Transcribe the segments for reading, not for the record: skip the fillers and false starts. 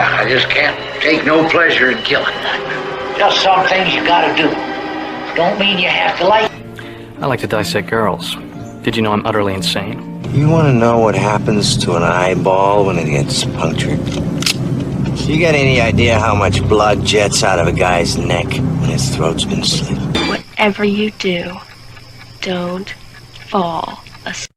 I just can't take no pleasure in killing nothing. Just some things you gotta do. Don't mean you have to like. I like to dissect girls. Did you know I'm utterly insane? You want to know what happens to an eyeball when it gets punctured? You got any idea how much blood jets out of a guy's neck when his throat's been slit? Whatever you do, don't fall asleep.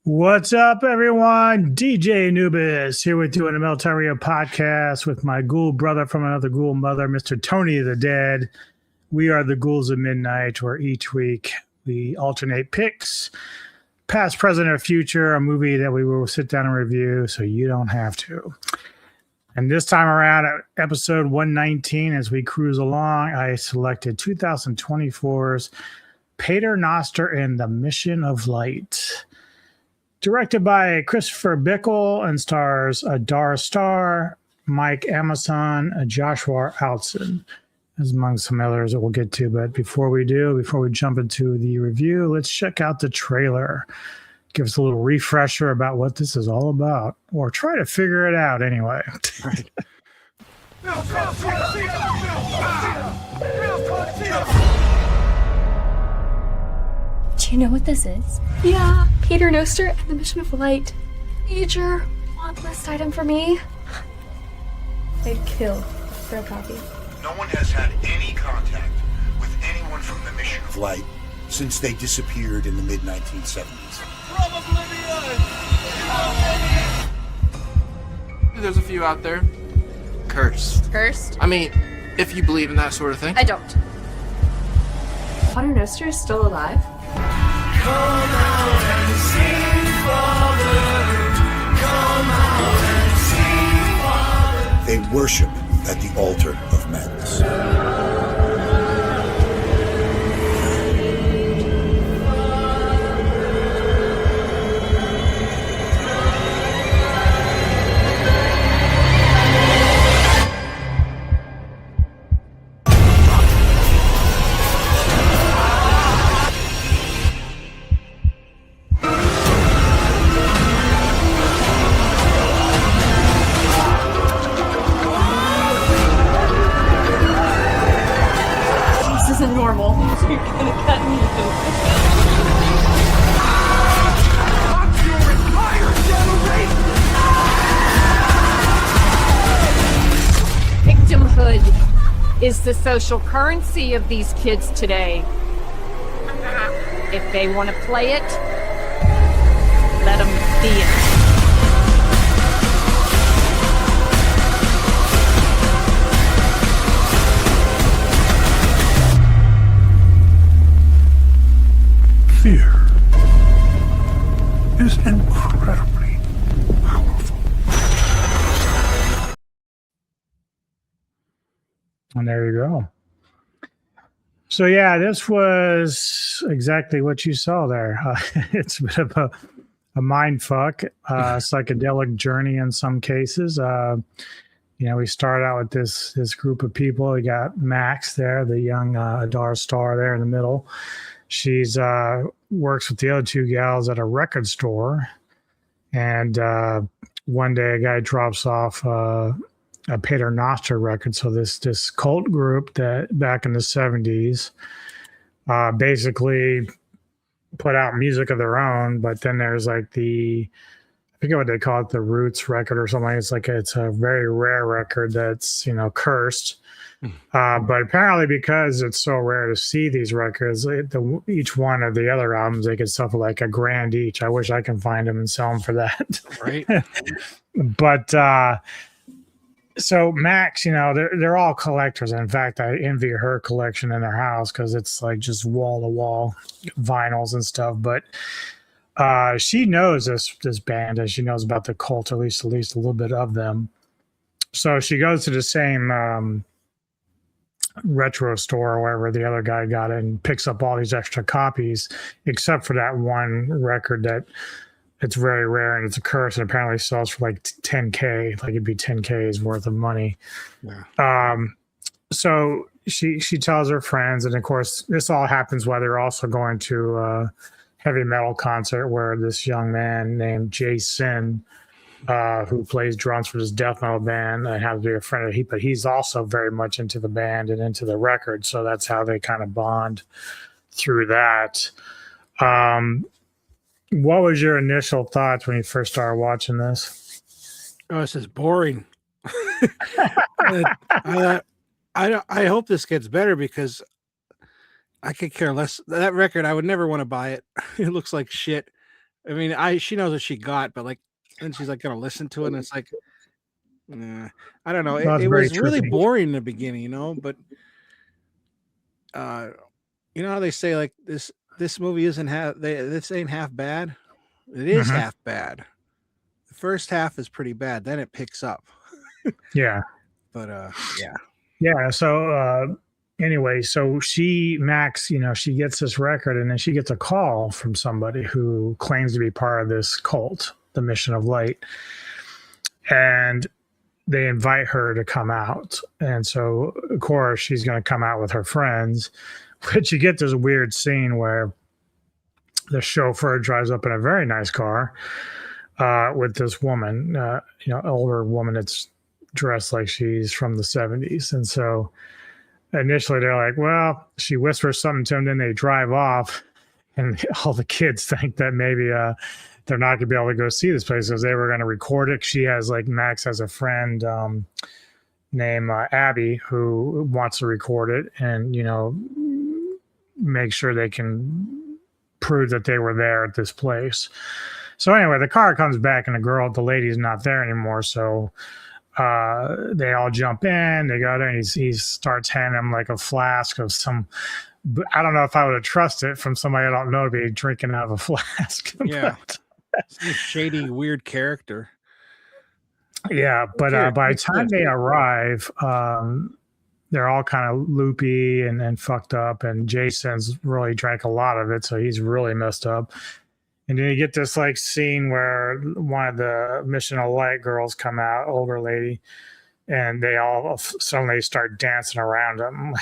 What's up, everyone? DJ Anubis here with you on the Meltaria podcast with my ghoul brother from another ghoul mother, Mr. Tony the Dead. We are the Ghouls of Midnight, where each week we alternate picks, past, present, or future, a movie that we will sit down and review so you don't have to. And this time around, at episode 119, as we cruise along, I selected 2024's Pater Noster and the Mission of Light. Directed by Christopher Bickel and stars Adara Starr, Mike Amason, Joshua Outzen, as among some others that we'll get to. But before we jump into the review, let's check out the trailer. give us a little refresher about what this is all about, or try to figure it out anyway. Right. Do you know what this is? Yeah, Pater Noster and the Mission of Light. Major want list item for me. I'd kill for a copy. No one has had any contact with anyone from the Mission of Light since they disappeared in the mid-1970s. There's a few out there. Cursed. Cursed? I mean, if you believe in that sort of thing. I don't. Pater Noster is still alive? They worship at the altar of madness. This isn't normal. You're gonna cut me Victimhood is the social currency of these kids today. If they want to play it, let them be it. Fear is incredibly powerful. And there you go. So yeah, this was exactly what you saw there. It's a bit of a mind fuck, psychedelic journey in some cases. We start out with this group of people. We got Max there, the young Adara Starr there in the middle. She's works with the other two gals at a record store, and one day a guy drops off a Pater Noster record. So this cult group that back in the 70s basically put out music of their own, but then there's like I forget what they call it, the Roots record or something. It's a very rare record that's cursed. But apparently, because it's so rare to see these records, each one of the other albums, they could sell for like $1,000 each. I wish I can find them and sell them for that. Right. But so Max, they're all collectors. In fact, I envy her collection in her house because it's like just wall to wall vinyls and stuff. But she knows this band, and she knows about the cult, at least a little bit of them. So she goes to the same retro store or wherever the other guy got it and picks up all these extra copies, except for that one record that it's very rare and it's a curse, and apparently sells for like $10K, like it'd be $10K's worth of money. Yeah. So she tells her friends, and of course this all happens while they're also going to a heavy metal concert where this young man named Jason, who plays drums for this death metal band, I have to be a friend of but he's also very much into the band and into the record. So that's how they kind of bond through that. What was your initial thoughts when you first started watching this? Oh, this is boring. I hope this gets better because I could care less. That record, I would never want to buy it. It looks like shit. I mean, she knows what she got, but like, and she's like gonna listen to it, and it's like, I don't know. It was really boring in the beginning, but you know how they say like this movie isn't this ain't half bad. It is half bad. The first half is pretty bad, then it picks up. Yeah, but yeah. So anyway, so Max, she gets this record, and then she gets a call from somebody who claims to be part of this cult, the Mission of Light, and they invite her to come out. And so of course she's going to come out with her friends, but you get this weird scene where the chauffeur drives up in a very nice car with this woman, older woman that's dressed like she's from the 70s. And so initially they're like, well, she whispers something to him, then they drive off. And all the kids think that maybe they're not going to be able to go see this place because they were going to record it. She has, like, Max has a friend named Abby who wants to record it and, make sure they can prove that they were there at this place. So anyway, the car comes back and the lady's not there anymore. So they all jump in, they go there, and he starts handing them like a flask of some, I don't know if I would have trusted it from somebody I don't know to be drinking out of a flask. Yeah. Some shady, weird character. Yeah, but by the time they arrive, they're all kind of loopy and fucked up, and Jason's really drank a lot of it, so he's really messed up. And then you get this like scene where one of the Mission of Light girls come out, older lady, and they all suddenly start dancing around him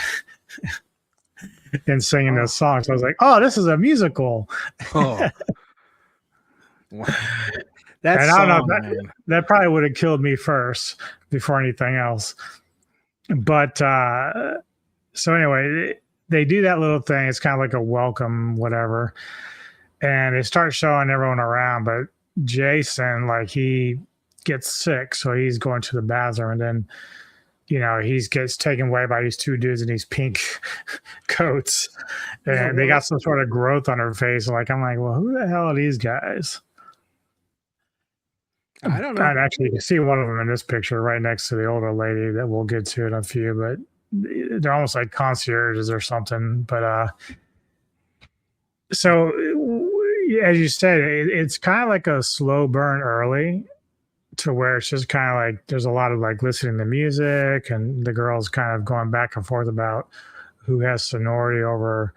and singing this song. So I was like, oh, this is a musical. Oh. That probably would have killed me first before anything else. But so anyway, they do that little thing. It's kind of like a welcome, whatever. And they start showing everyone around. But Jason, like, he gets sick. So he's going to the bathroom. And then, he gets taken away by these two dudes in these pink coats. And they got some sort of growth on their face. Like, I'm like, well, who the hell are these guys? I don't know. And actually, you can see one of them in this picture right next to the older lady that we'll get to in a few, but they're almost like concierges or something. But so, as you said, it's kind of like a slow burn early to where it's just kind of like there's a lot of like listening to music and the girls kind of going back and forth about who has seniority over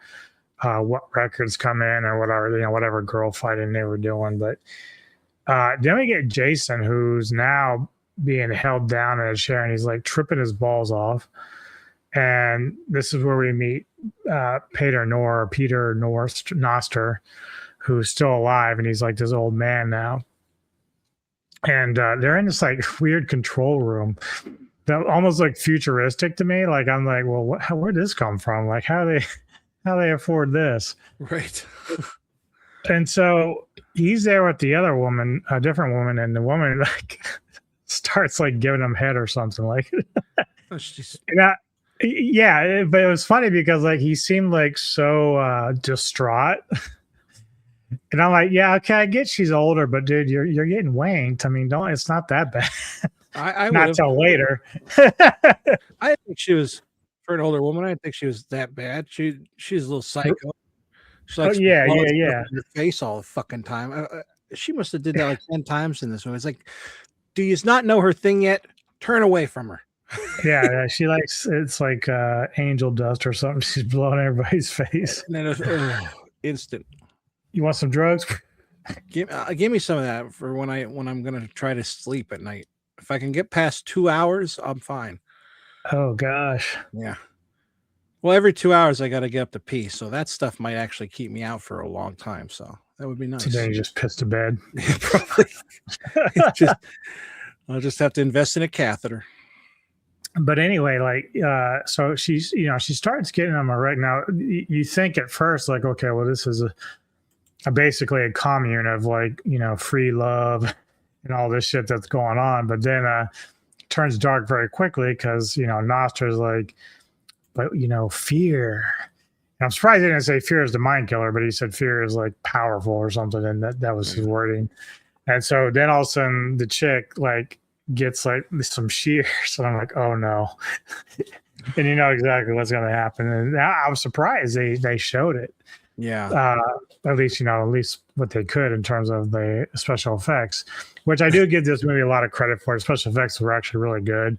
what records come in or whatever, whatever girl fighting they were doing. But then we get Jason, who's now being held down in a chair, and he's like tripping his balls off. And this is where we meet Pater Noster, who's still alive, and he's like this old man now. And they're in this like weird control room that almost like futuristic to me. Like, I'm like, well, where'd this come from? Like, how they afford this? Right. And so he's there with the other woman, a different woman, and the woman like starts like giving him head or something like. Yeah, but it was funny because like he seemed like so distraught, and I'm like, yeah, okay, I get she's older, but dude, you're getting wanked. I mean, it's not that bad. I not till later. I think she was, for an older woman, I didn't think she was that bad. She's a little psycho. She likes yeah. Her face all the fucking time. She must have did that like 10 times in this movie. It's like, do you not know her thing yet? Turn away from her. Yeah, she likes, it's like angel dust or something. She's blowing everybody's face. And then instant. You want some drugs? Give me some of that for when I'm gonna try to sleep at night. If I can get past 2 hours, I'm fine. Oh gosh. Yeah. Well, every 2 hours I got to get up to pee, so that stuff might actually keep me out for a long time. So that would be nice. Today you just pissed to bed. Probably. I'll just have to invest in a catheter. But anyway, like, so she's, she starts getting them right now. You think at first, like, okay, well, this is basically a commune of like, free love and all this shit that's going on. But then it turns dark very quickly because, Noster's like, but, fear. And I'm surprised he didn't say fear is the mind killer, but he said fear is like powerful or something. And that was his wording. And so then all of a sudden the chick like gets like some shears. And I'm like, oh no. And you know exactly what's going to happen. And I was surprised they showed it. Yeah. At least what they could in terms of the special effects, which I do give this movie a lot of credit for. The special effects were actually really good.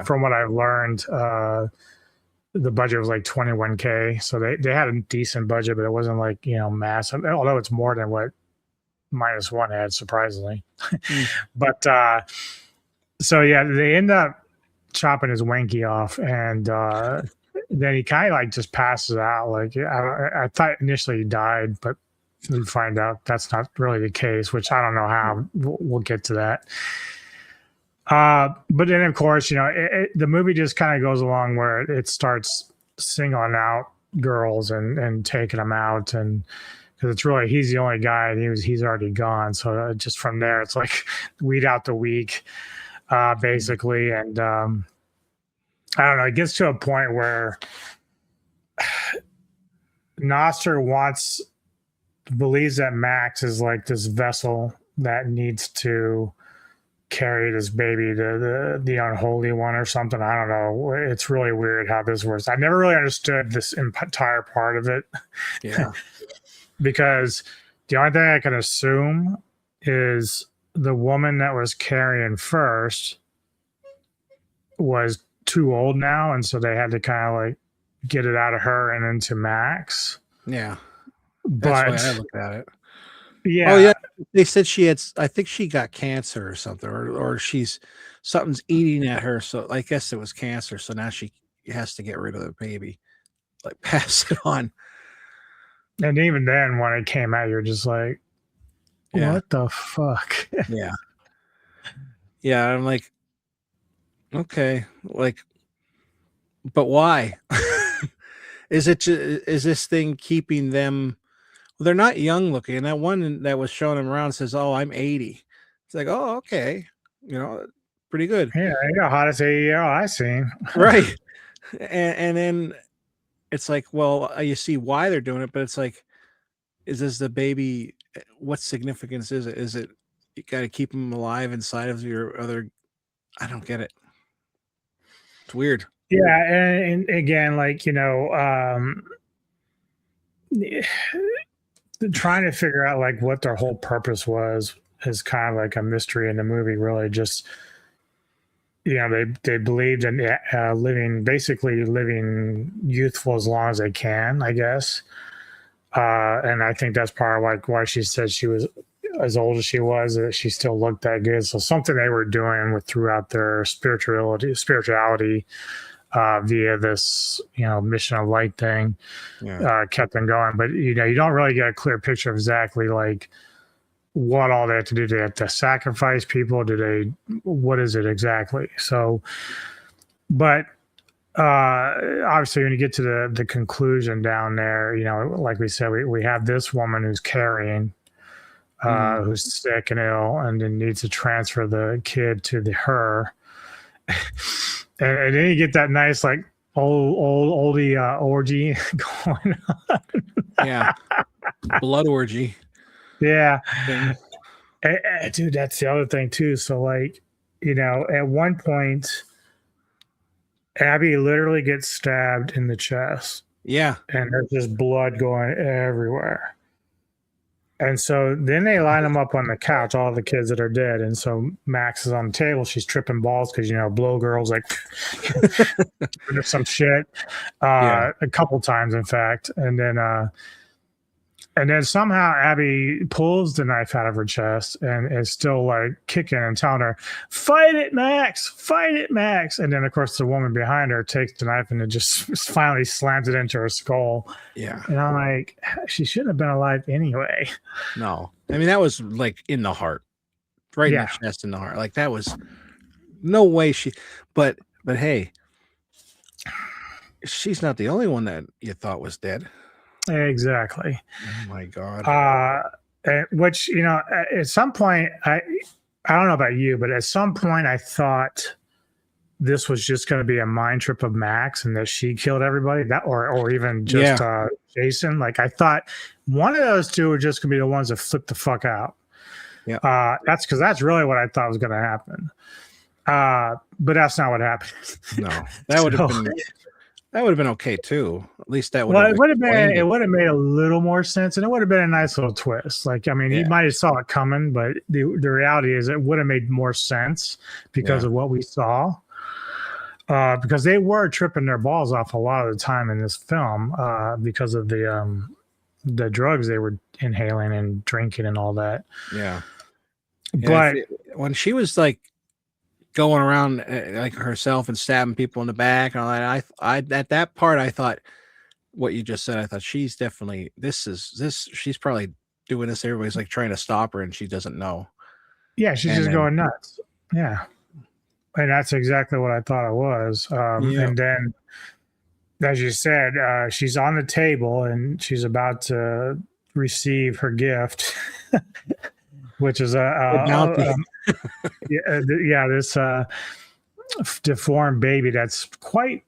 From what I've learned, the budget was like $21K. So they had a decent budget, but it wasn't like, massive, although it's more than what -1 had, surprisingly. But so yeah, they end up chopping his wanky off, and then he kind of like just passes out. Like I thought initially he died, but we find out that's not really the case, which I don't know how. We'll get to that. But then, of course, the movie just kind of goes along where it starts singling out girls and taking them out, and because it's really he's the only guy, and he's already gone. So just from there, it's like weed out the weak, basically, and I don't know. It gets to a point where Noster believes that Max is like this vessel that needs to carry this baby to the unholy one or something. I don't know. It's really weird how this works. I never really understood this entire part of it. Yeah. Because the only thing I can assume is the woman that was carrying first was too old now, and so they had to kind of like get it out of her and into Max. Yeah. But that's the way I looked at it. Yeah. Oh yeah. They said I think she got cancer or something, or something's eating at her. So I guess it was cancer. So now she has to get rid of the baby, like pass it on. And even then, when it came out, you're just like, what the fuck? Yeah. Yeah. I'm like, okay, like, but why? Is this thing keeping them? Well, they're not young looking. And that one that was showing them around says, "Oh, I'm 80." It's like, oh, okay, pretty good. Yeah, you're the hottest 80-year-old I've seen. Right. And then it's like, well, you see why they're doing it, but it's like, is this the baby? What significance is it? Is it you got to keep them alive inside of your other? I don't get it. It's weird. Yeah, and again, like trying to figure out like what their whole purpose was is kind of like a mystery in the movie. Really, just they believed in living youthful as long as they can, I guess. And I think that's part of like why she said she was as old as she was, that she still looked that good. So something they were doing throughout their spirituality via this, mission of light thing, kept them going. But, you don't really get a clear picture of exactly like what all they have to do. Do they have to sacrifice people? What is it exactly? So, but obviously when you get to the conclusion down there, like we said, we have this woman who's carrying, who's sick and ill, and then needs to transfer the kid to her. And then you get that nice, like, oldie orgy going on. Yeah. Blood orgy. Yeah. Dude, that's the other thing, too. So, like, at one point, Abby literally gets stabbed in the chest. Yeah. And there's just blood going everywhere. And so then they line them up on the couch, all the kids that are dead. And so Max is on the table. She's tripping balls because, blow girls like there's some shit a couple times, in fact. And then somehow Abby pulls the knife out of her chest and is still like kicking and telling her, "Fight it, Max! Fight it, Max!" And then, of course, the woman behind her takes the knife and it just finally slams it into her skull. Yeah. And I'm like, she shouldn't have been alive anyway. No. I mean, that was like in the heart, right in the chest, in the heart. Like that was no way but hey, she's not the only one that you thought was dead. Exactly. Oh my God. Which, at some point, I don't know about you, but at some point I thought this was just going to be a mind trip of Max and that she killed everybody, or even just Jason. Like I thought one of those two were just going to be the ones that flip the fuck out. Yeah. That's really what I thought was going to happen. But that's not what happened. No, that would have been. That would have been okay too. At least that would. Well, it would have made a little more sense, and it would have been a nice little twist. Like, I mean, you might have saw it coming, but the reality is, it would have made more sense because of what we saw. Because they were tripping their balls off a lot of the time in this film, because of the drugs they were inhaling and drinking and all that. Yeah. But when she was like going around like herself and stabbing people in the back and all that, I at that part I thought what you just said. I thought she's definitely she's probably doing this. Everybody's like trying to stop her, and she doesn't know. Yeah, she's just going nuts. Yeah, and that's exactly what I thought it was. And then, as you said, she's on the table and she's about to receive her gift, which is this deformed baby that's quite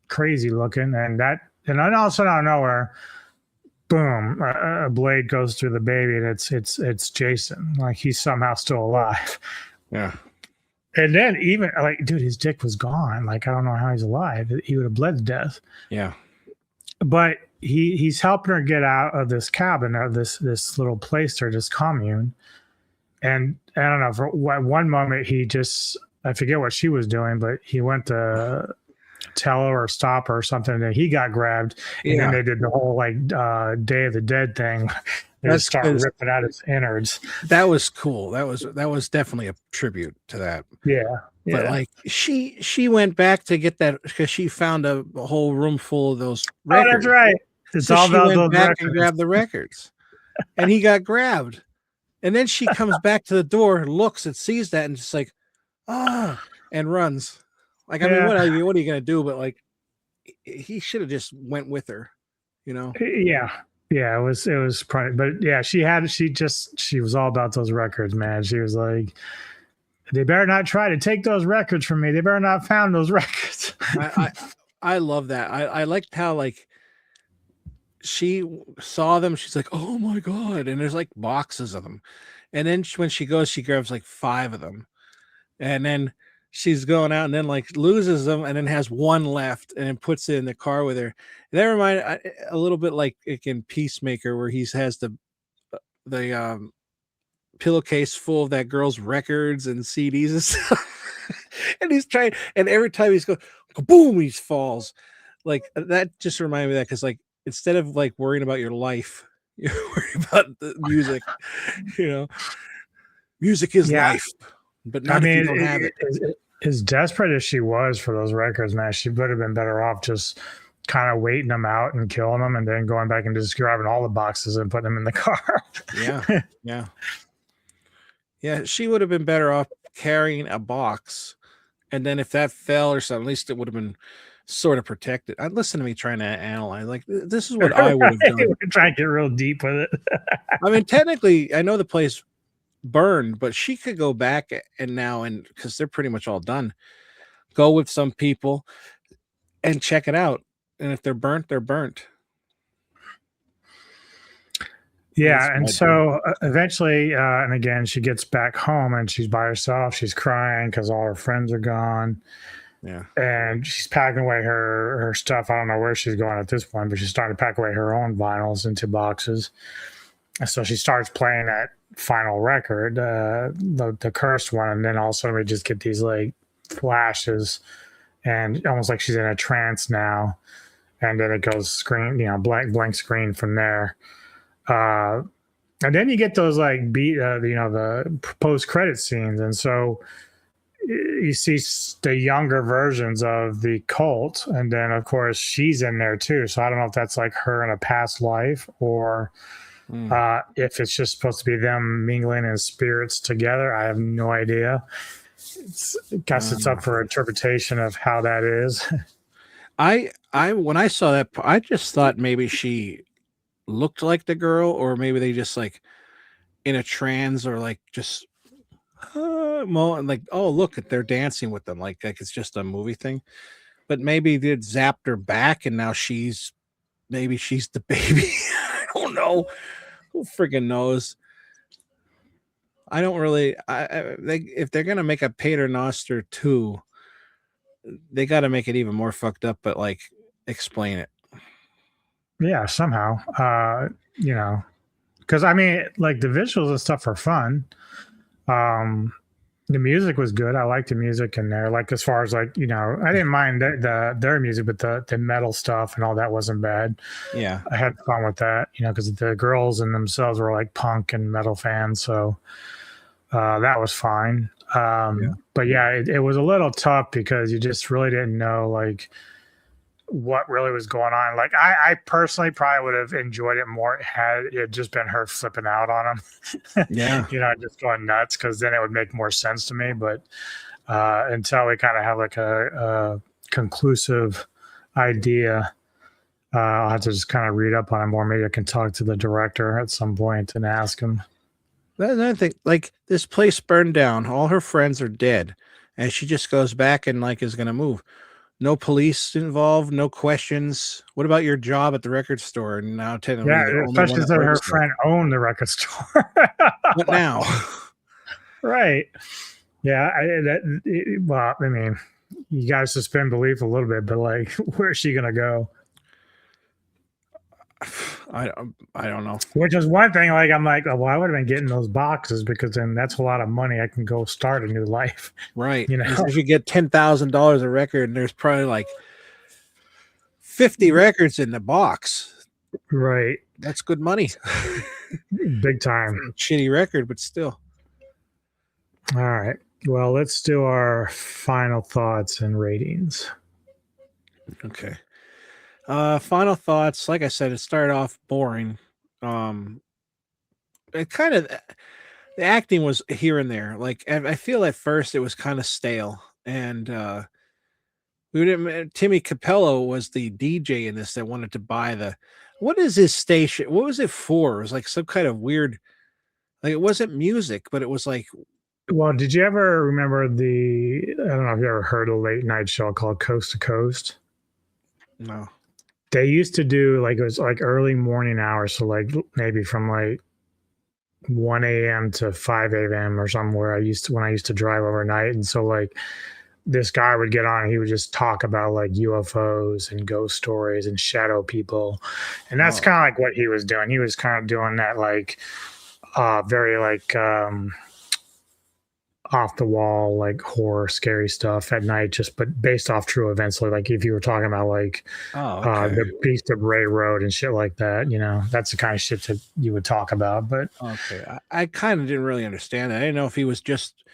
crazy looking, and then all of a sudden out of nowhere, boom, a blade goes through the baby, and it's Jason. Like, he's somehow still alive. Yeah. And then even like, dude, his dick was gone. Like, I don't know how he's alive. He would have bled to death. Yeah. But he's helping her get out of this cabin, or this little place, or this commune. And I don't know, for one moment I forget what she was doing, but he went to tell her or stop her or something, and then he got grabbed. And then they did the whole like Day of the Dead thing. They start ripping out his innards. That was cool. That was definitely a tribute to that. Yeah. But like she went back to get that because she found a whole room full of those records. Oh, that's right. It's all about those records. And grabbed the records, and he got grabbed. And then she comes back to the door, looks and sees that, and just like, and runs. Like, I mean, what are you gonna do? But like, he should have just went with her, you know? Yeah. Yeah, it was probably, but yeah, she was all about those records, man. She was like, they better not try to take those records from me. They better not found those records. I love that. I liked how like she saw them. She's like, oh my God. And there's like boxes of them. And then when she goes, she grabs like 5 of them. And then she's going out and then like loses them and then has one left and then puts it in the car with her. And that reminded a little bit like in Peacemaker, where he has the pillowcase full of that girl's records and CDs and stuff. And he's trying, and every time he's going, boom, he falls. Like, that just reminded me of that, because like, instead of like worrying about your life, you're worrying about the music. You know, music is life, but not if you don't have it. As desperate as she was for those records, man, she would have been better off just kind of waiting them out and killing them, and then going back and just grabbing all the boxes and putting them in the car. Yeah. She would have been better off carrying a box, and then if that fell or something, at least it would have been sort of protected. Listen to me trying to analyze. Like, this is what I would have done. We're trying to get real deep with it. I mean, technically, I know the place burned, but she could go back and because they're pretty much all done, go with some people and check it out. And if they're burnt, they're burnt. Yeah. And so eventually, and again, she gets back home and she's by herself. She's crying because all her friends are gone. Yeah. And she's packing away her stuff. I don't know where she's going at this point, but she's starting to pack away her own vinyls into boxes. And so she starts playing that final record, the cursed one, and then all of a sudden we just get these like flashes, and almost like she's in a trance now, and then it goes screen, blank screen from there, and then you get those like the post credit scenes, and so you see the younger versions of the cult, and then of course she's in there too. So I don't know if that's like her in a past life, or if it's just supposed to be them mingling in spirits together. I have no idea. I guess it's up for interpretation of how that is. I when I saw that, I just thought maybe she looked like the girl, or maybe they just like in a trance, or like just like, oh look, they're dancing with them, like it's just a movie thing. But maybe they zapped her back, and now maybe she's the baby. I don't know. Who friggin' knows? I don't really. If they're gonna make a Pater Noster 2, they got to make it even more fucked up, but like explain it. Yeah, somehow. Because I mean, like the visuals and stuff are fun. The music was good. I liked the music in there. Like, as far as like, I didn't mind their music, but the metal stuff and all that wasn't bad. Yeah, I had fun with that, because the girls in themselves were like punk and metal fans, so that was fine. But yeah, it was a little tough because you just really didn't know, like, what really was going on. Like I personally probably would have enjoyed it more had it just been her flipping out on him. Yeah. Just going nuts, because then it would make more sense to me. But until we kind of have like a conclusive idea, I'll have to just kind of read up on it more. Maybe I can talk to the director at some point and ask him. I think, like, this place burned down. All her friends are dead, and she just goes back and like is gonna move. No police involved, no questions. What about your job at the record store? And now technically, Especially since her friend owned the record store. What now? Right. Yeah. Well, I mean, you got to suspend belief a little bit, but like, where's she gonna go? I don't know. Which is one thing. Like, I'm like, well, I would have been getting those boxes, because then that's a lot of money. I can go start a new life. Right. If you get $10,000 a record, and there's probably like 50 records in the box. Right. That's good money. Big time. Shitty record, but still. All right. Well, let's do our final thoughts and ratings. Okay. Final thoughts. Like I said, it started off boring. It kind of, the acting was here and there. Like, I feel at first it was kind of stale, and Timmy Capello was the DJ in this that wanted to buy what is his station? What was it for? It was like some kind of weird, like, it wasn't music, but it was like. Well, did you ever remember I don't know if you ever heard a late night show called Coast to Coast? No. They used to do, like, it was like early morning hours. So like maybe from like 1 a.m. to 5 a.m. or somewhere. When I used to drive overnight. And so like this guy would get on and he would just talk about like UFOs and ghost stories and shadow people. And that's kind of like what he was doing. He was kind of doing that, like, very like, off the wall, like horror, scary stuff at night, but based off true events. So like if you were talking about like the Beast of Ray Road and shit like that, that's the kind of shit that you would talk about. But okay, I kind of didn't really understand that. I didn't know if he was just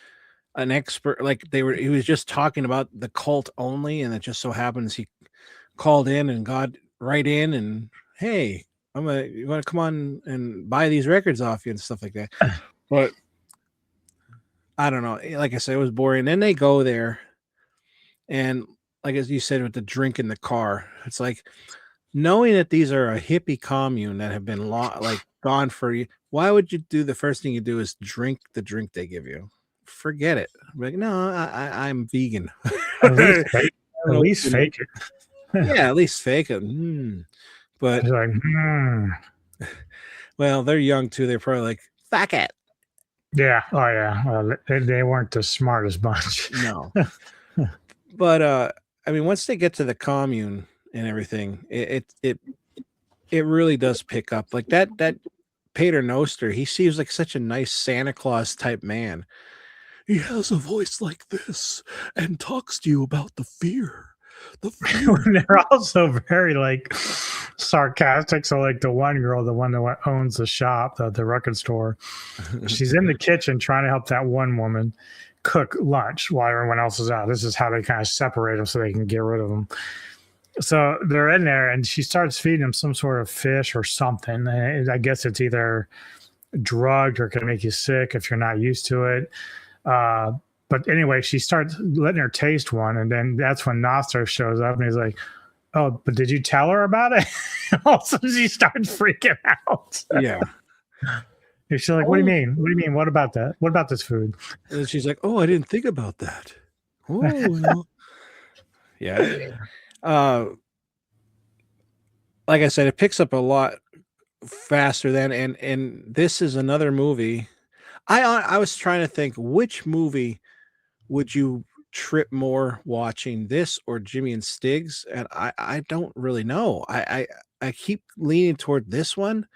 an expert, like he was just talking about the cult only, and it just so happens he called in and got right in and, hey, you want to come on and buy these records off you and stuff like that. But I don't know. Like I said, it was boring. Then they go there, and like as you said, with the drink in the car, it's like, knowing that these are a hippie commune that have been gone for you. Why would you do the first thing you do is drink the drink they give you? Forget it. I'm like, no, I'm vegan. At least fake it. Yeah, at least fake it. But it's like, well, they're young too. They're probably like, fuck it. Yeah. Oh, yeah. Well, they weren't the smartest bunch. No. But I mean, once they get to the commune and everything, it really does pick up. Like that Pater Noster, he seems like such a nice Santa Claus type man. He has a voice like this and talks to you about the fear. They're also very like sarcastic. So like the one girl, the one that owns the shop, the record store, she's in the kitchen trying to help that one woman cook lunch while everyone else is out. This is how they kind of separate them so they can get rid of them. So they're in there and she starts feeding them some sort of fish or something. And I guess it's either drugged or can make you sick if you're not used to it. But anyway, she starts letting her taste one, and then that's when Noster shows up, and he's like, "Oh, but did you tell her about it?" Also, she starts freaking out. Yeah. And she's like, "What do you mean? What do you mean? What about that? What about this food?" And she's like, "Oh, I didn't think about that." Oh, no. Yeah. Like I said, it picks up a lot faster than, and this is another movie. I was trying to think, which movie would you trip more watching, this or Jimmy and Stiggs? And I don't really know. I keep leaning toward this one.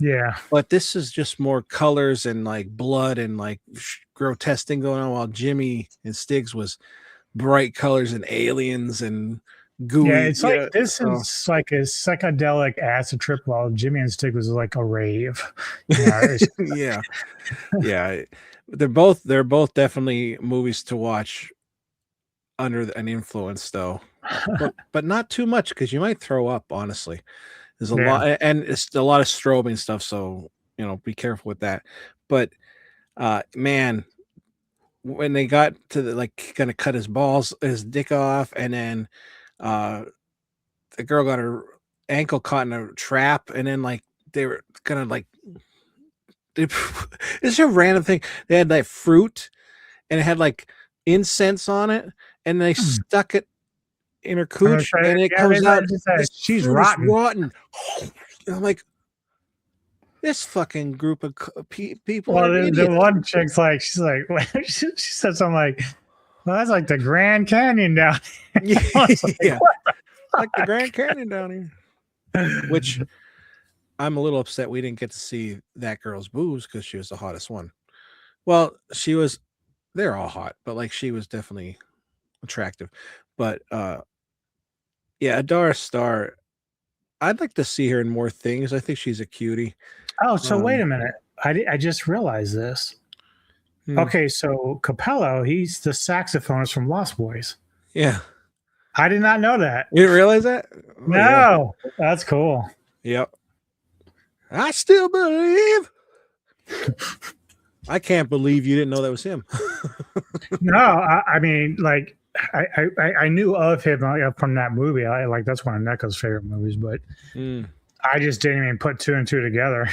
Yeah. But this is just more colors and like blood and like grotesque thing going on, while Jimmy and Stiggs was bright colors and aliens and gooey. Yeah, it's like this is like a psychedelic acid trip, while Jimmy and Stiggs was like a rave. Yeah. Yeah. They're both definitely movies to watch under an influence, though. but not too much because you might throw up. Honestly, there's a Yeah. lot, and it's a lot of strobing stuff. So be careful with that. But man, when they got to gonna cut his dick off, and then the girl got her ankle caught in a trap, and then they were gonna it's a random thing. They had that fruit, and it had incense on it, and they stuck it in her cooch, and it comes out. She's rotten. Rotten. I'm like, this fucking group of people. Well, the one chick's she's like, she said something like, "Well, that's like the Grand Canyon down here." Yeah, like the Grand Canyon down here. Which I'm a little upset we didn't get to see that girl's boobs because she was the hottest one. Well, they're all hot, but she was definitely attractive. But yeah, Adara Starr, I'd like to see her in more things. I think she's a cutie. Oh, so wait a minute. I just realized this. Okay, so Capello, he's the saxophonist from Lost Boys. Yeah. I did not know that. You didn't realize that? No. Yeah. That's cool. Yep. I still believe. I can't believe you didn't know that was him. No, I mean, I knew of him from that movie. That's one of NECA's favorite movies, but I just didn't even put two and two together.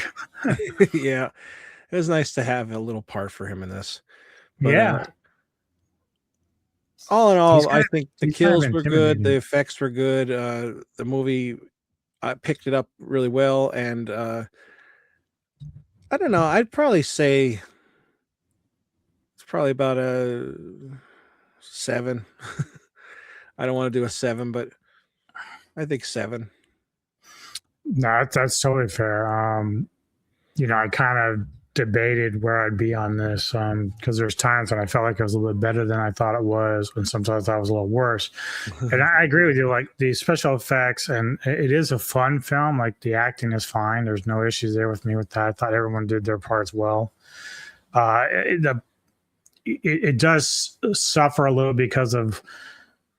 Yeah, it was nice to have a little part for him in this. But, yeah. All in all, I think the kills were good. The effects were good. The movie, I picked it up really well, and I don't know. I'd probably say it's probably about a 7. I don't want to do a 7, but I think 7. No, that's totally fair. I kind of debated where I'd be on this because there's times when I felt like it was a little bit better than I thought it was, and sometimes I thought it was a little worse. And I agree with you. The special effects, and it is a fun film. The acting is fine. There's no issues there with me with that. I thought everyone did their parts well. It does suffer a little because of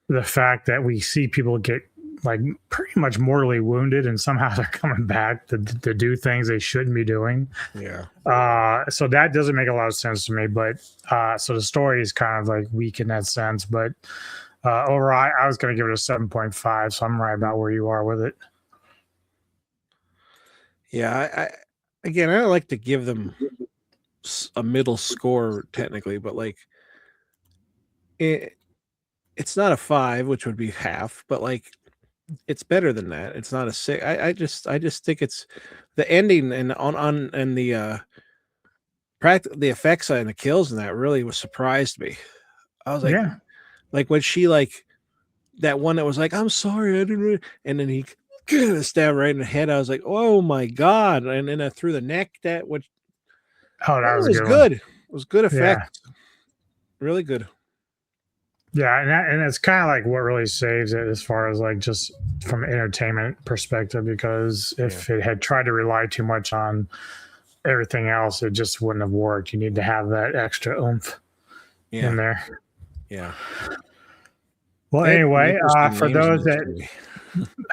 the fact that we see people get pretty much mortally wounded, and somehow they're coming back to do things they shouldn't be doing. Yeah. So that doesn't make a lot of sense to me, but so the story is kind of weak in that sense, but overall I was going to give it a 7.5, so I'm right about where you are with it. Yeah. I don't like to give them a middle score technically, but it's not a 5, which would be half, but it's better than that. It's not a 6. I just think it's the ending and the the effects and the kills and that really surprised me. I was like, yeah. When she that one that was I'm sorry, I didn't really, and then he stabbed right in the head. I was like, oh my god! And then through the neck, that was good. It was good effect. Yeah. Really good. Yeah, and it's kind of what really saves it as far as just from an entertainment perspective, because if it had tried to rely too much on everything else, it just wouldn't have worked. You need to have that extra oomph in there. Yeah. Well, anyway, for those that,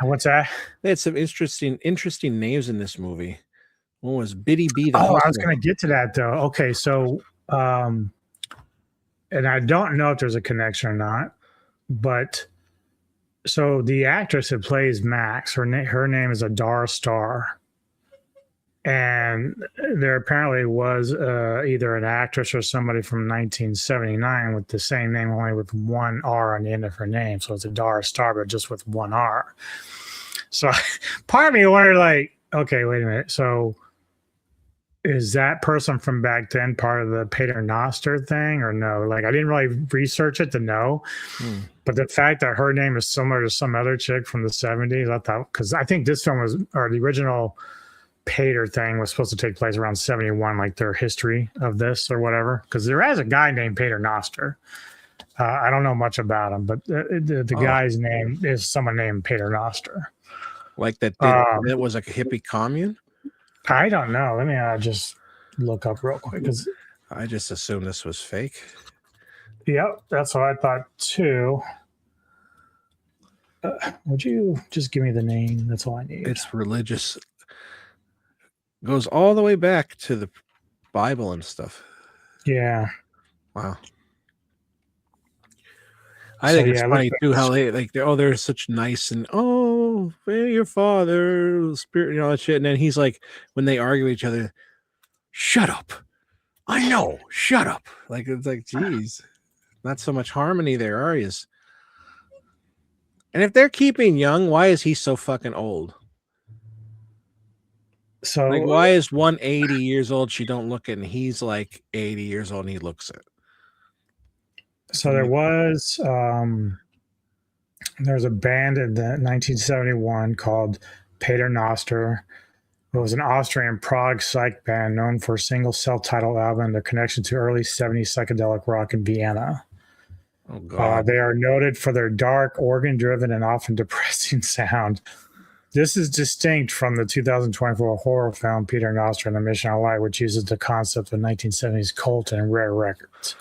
what's that? They had some interesting names in this movie. One was Biddy B. I was going to get to that though. Okay, so. And I don't know if there's a connection or not, but so the actress that plays Max, her name is Adara Starr, and there apparently was either an actress or somebody from 1979 with the same name, only with one R on the end of her name. So it's Adara Starr, but just with one R. So part of me wondered, okay, wait a minute. So is that person from back then part of the Pater Noster thing or no? I didn't really research it to know, but the fact that her name is similar to some other chick from the 70s, I thought, because I think this film or the original Pater thing was supposed to take place around 71, their history of this or whatever, because there is a guy named Pater Noster. I don't know much about him, but the guy's name is someone named Pater Noster. It was a hippie commune? I don't know. Let me just look up real quick, because I just assumed this was fake. Yep, that's what I thought too. Would you just give me the name? That's all I need. It's religious. Goes all the way back to the Bible and stuff. Yeah. Wow. I think it's funny too how they're such nice and your father, spirit, all that shit. And then he's like, when they argue with each other, shut up. I know, shut up. Like, it's like, geez, not so much harmony there, are you? And if they're keeping young, why is he so fucking old? So like, why is one 80 years old she don't look it, and he's like 80 years old and he looks it? So there was a band in 1971 called Pater Noster. It was an Austrian Prague psych band known for a single self-titled album and their connection to early 70s psychedelic rock in Vienna. Oh, God. They are noted for their dark, organ-driven, and often depressing sound. This is distinct from the 2024 horror film Pater Noster and the Mission of Light, which uses the concept of 1970s cult and rare records.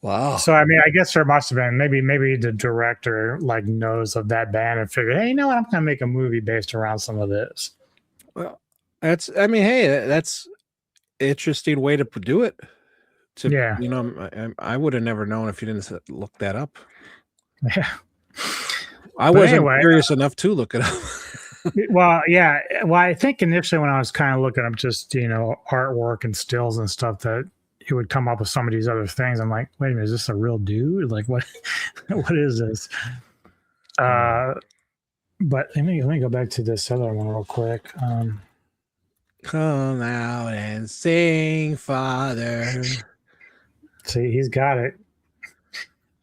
Wow. So, I mean, I guess there must have been maybe the director like knows of that band and figured, hey, you know what? I'm going to make a movie based around some of this. Well, that's interesting way to do it. Yeah. You know, I would have never known if you didn't look that up. Yeah. I wasn't curious enough to look it up. Well, yeah. Well, I think initially when I was kind of looking up just, artwork and stills and stuff, that it would come up with some of these other things. I'm like, wait a minute, is this a real dude? Like, what is this? But let me go back to this other one real quick. Come out and sing, Father. See, he's got it.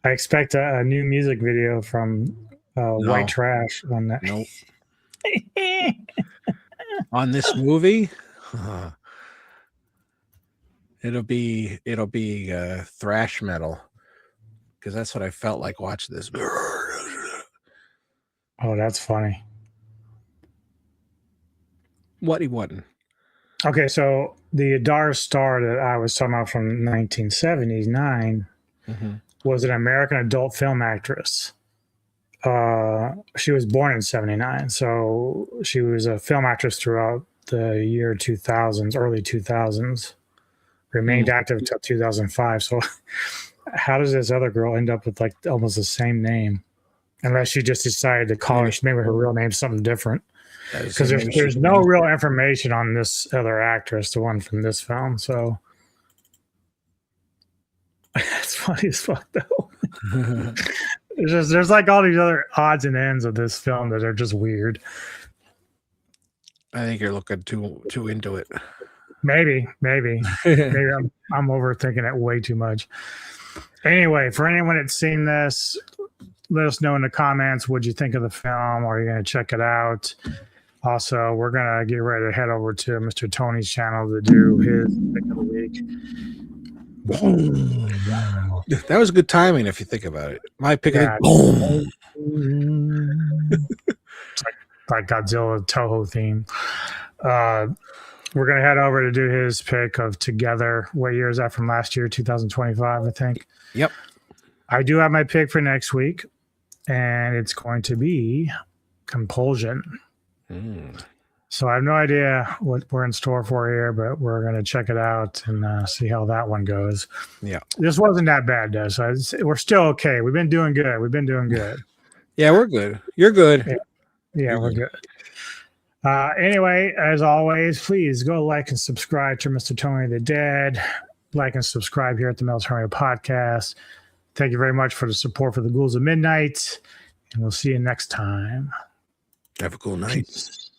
I expect a new music video from White Trash on that. Nope. On this movie, it'll be thrash metal, because that's what I felt like watching this. Oh, that's funny. What he wasn't. Okay, so the Adara Starr that I was talking about from 1979 was an American adult film actress. She was born in 79, so she was a film actress throughout the year 2000s, early 2000s. Remained active until 2005. So how does this other girl end up with like almost the same name? Unless she just decided to call her, maybe her real name's something different. Because there's no real information on this other actress, the one from this film. So that's funny as fuck, though. There's like all these other odds and ends of this film that are just weird. I think you're looking too into it. Maybe I'm overthinking it way too much. Anyway, for anyone that's seen this, let us know in the comments what you think of the film. Are you going to check it out? Also, we're going to get ready to head over to Mr. Tony's channel to do his pick of the week. That was good timing if you think about it. My pick of the It's like Godzilla Toho theme. We're going to head over to do his pick of Together. What year is that from last year? 2025, I think. Yep. I do have my pick for next week, and it's going to be Compulsion. So I have no idea what we're in store for here, but we're going to check it out and see how that one goes. Yeah. This wasn't that bad, though. So we're still okay. We've been doing good. Yeah, we're good. You're good. Yeah, we're good. Anyway, as always, please go like and subscribe to Mr. Tony the Dead. Like and subscribe here at the Military Podcast. Thank you very much for the support for the Ghouls of Midnight, and we'll see you next time. Have a cool night. Peace.